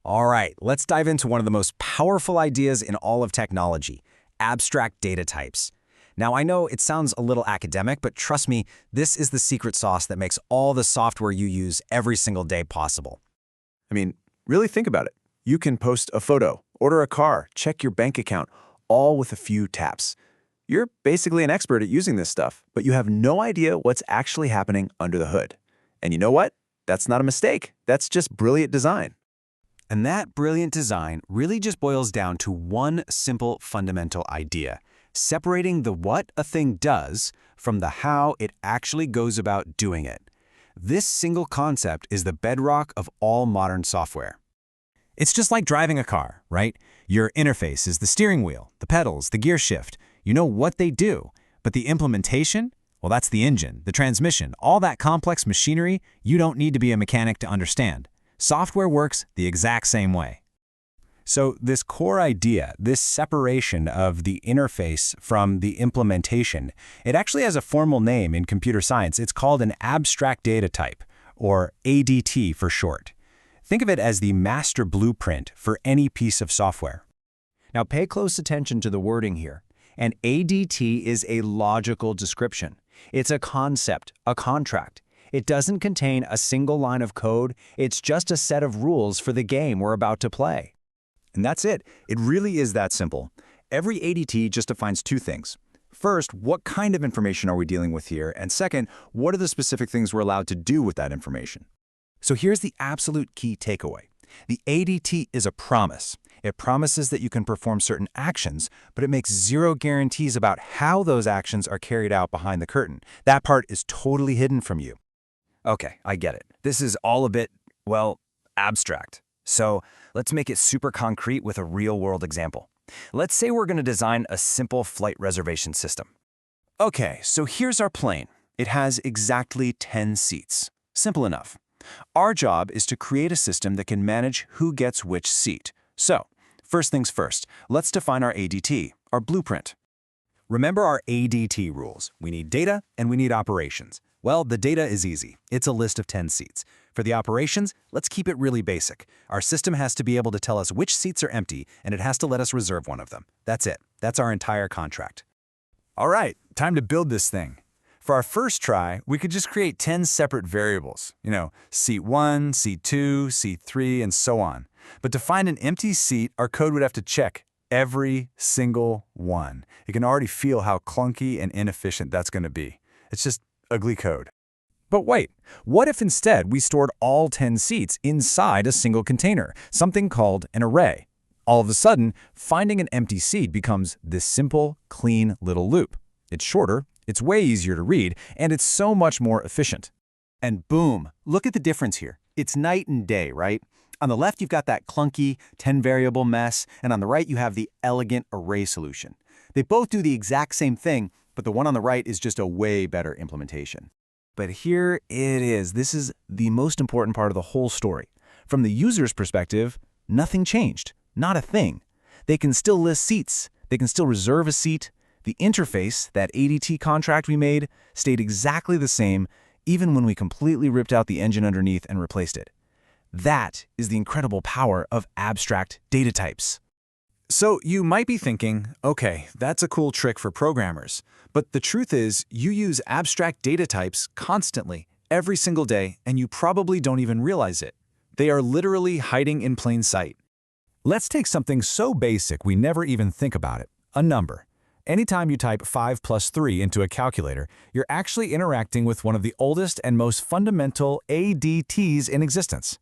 All right, let's dive into one of the most powerful ideas in all of technology, abstract data types. Now, I know it sounds a little academic, but trust me, this is the secret sauce that makes all the software you use every single day possible. I mean, really think about it. You can post a photo, order a car, check your bank account, all with a few taps. You're basically an expert at using this stuff, but you have no idea what's actually happening under the hood. And you know what? That's not a mistake. That's just brilliant design. And that brilliant design really just boils down to one simple fundamental idea, separating the what a thing does from the how it actually goes about doing it. This single concept is the bedrock of all modern software. It's just like driving a car, right? Your interface is the steering wheel, the pedals, the gear shift. You know what they do, but the implementation? Well, that's the engine, the transmission, all that complex machinery you don't need to be a mechanic to understand. Software works the exact same way. So this core idea, this separation of the interface from the implementation, it actually has a formal name in computer science. It's called an abstract data type, or ADT for short. Think of it as the master blueprint for any piece of software. Now pay close attention to the wording here. An ADT is a logical description. It's a concept, a contract. It doesn't contain a single line of code. It's just a set of rules for the game we're about to play. And that's it. It really is that simple. Every ADT just defines two things. First, what kind of information are we dealing with here? And second, what are the specific things we're allowed to do with that information? So here's the absolute key takeaway. The ADT is a promise. It promises that you can perform certain actions, but it makes zero guarantees about how those actions are carried out behind the curtain. That part is totally hidden from you. Okay, I get it. This is all a bit, well, abstract. So let's make it super concrete with a real-world example. Let's say we're going to design a simple flight reservation system. Okay, so here's our plane. It has exactly 10 seats. Simple enough. Our job is to create a system that can manage who gets which seat. So, first things first, let's define our ADT, our blueprint. Remember our ADT rules. We need data and we need operations. Well, the data is easy. It's a list of 10 seats. For the operations, let's keep it really basic. Our system has to be able to tell us which seats are empty, and it has to let us reserve one of them. That's it. That's our entire contract. All right, time to build this thing. For our first try, we could just create 10 separate variables. Seat 1, seat 2, seat 3, and so on. But to find an empty seat, our code would have to check every single one. You can already feel how clunky and inefficient that's going to be. It's just ugly code. But wait, what if instead we stored all 10 seats inside a single container, something called an array? All of a sudden, finding an empty seat becomes this simple, clean little loop. It's shorter, it's way easier to read, and it's so much more efficient. And boom, look at the difference here. It's night and day, right? On the left, you've got that clunky 10-variable mess, and on the right, you have the elegant array solution. They both do the exact same thing, but the one on the right is just a way better implementation. But here it is. This is the most important part of the whole story. From the user's perspective, nothing changed. Not a thing. They can still list seats. They can still reserve a seat. The interface, that ADT contract we made, stayed exactly the same, even when we completely ripped out the engine underneath and replaced it. That is the incredible power of abstract data types. So you might be thinking, okay, that's a cool trick for programmers. But the truth is, you use abstract data types constantly, every single day, and you probably don't even realize it. They are literally hiding in plain sight. Let's take something so basic we never even think about it, a number. Anytime you type 5 plus 3 into a calculator, you're actually interacting with one of the oldest and most fundamental ADTs in existence.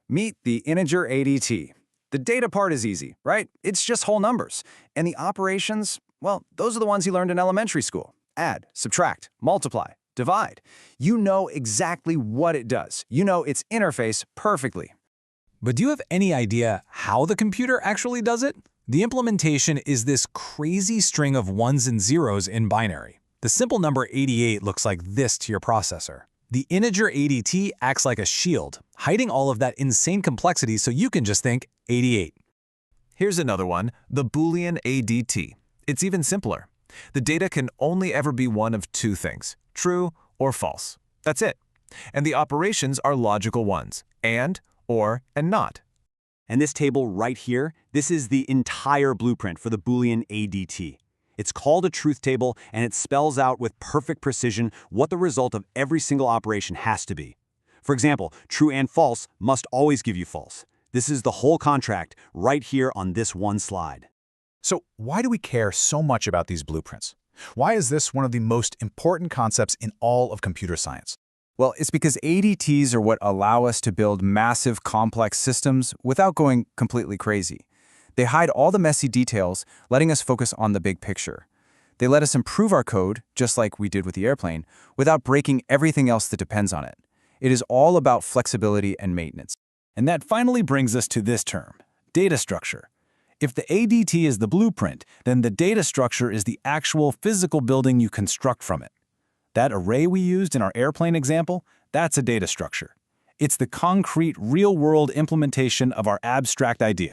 Meet the integer ADT. The data part is easy, right? It's just whole numbers. And the operations, well, those are the ones you learned in elementary school. Add, subtract, multiply, divide. You know exactly what it does. You know its interface perfectly. But do you have any idea how the computer actually does it? The implementation is this crazy string of ones and zeros in binary. The simple number 88 looks like this to your processor. The integer ADT acts like a shield, hiding all of that insane complexity so you can just think 88. Here's another one, the Boolean ADT. It's even simpler. The data can only ever be one of two things, true or false. That's it. And the operations are logical ones, and, or, and not. And this table right here, this is the entire blueprint for the Boolean ADT. It's called a truth table, and it spells out with perfect precision what the result of every single operation has to be. For example, true and false must always give you false. This is the whole contract right here on this one slide. So why do we care so much about these blueprints? Why is this one of the most important concepts in all of computer science? Well, it's because ADTs are what allow us to build massive, complex systems without going completely crazy. They hide all the messy details, letting us focus on the big picture. They let us improve our code, just like we did with the airplane, without breaking everything else that depends on it. It is all about flexibility and maintenance. And that finally brings us to this term, data structure. If the ADT is the blueprint, then the data structure is the actual physical building you construct from it. That array we used in our airplane example, that's a data structure. It's the concrete, real-world implementation of our abstract idea.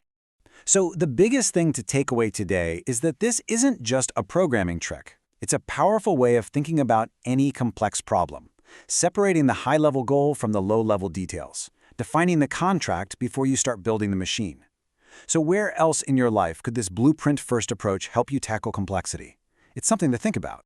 So the biggest thing to take away today is that this isn't just a programming trick. It's a powerful way of thinking about any complex problem, separating the high-level goal from the low-level details, defining the contract before you start building the machine. So where else in your life could this blueprint-first approach help you tackle complexity? It's something to think about.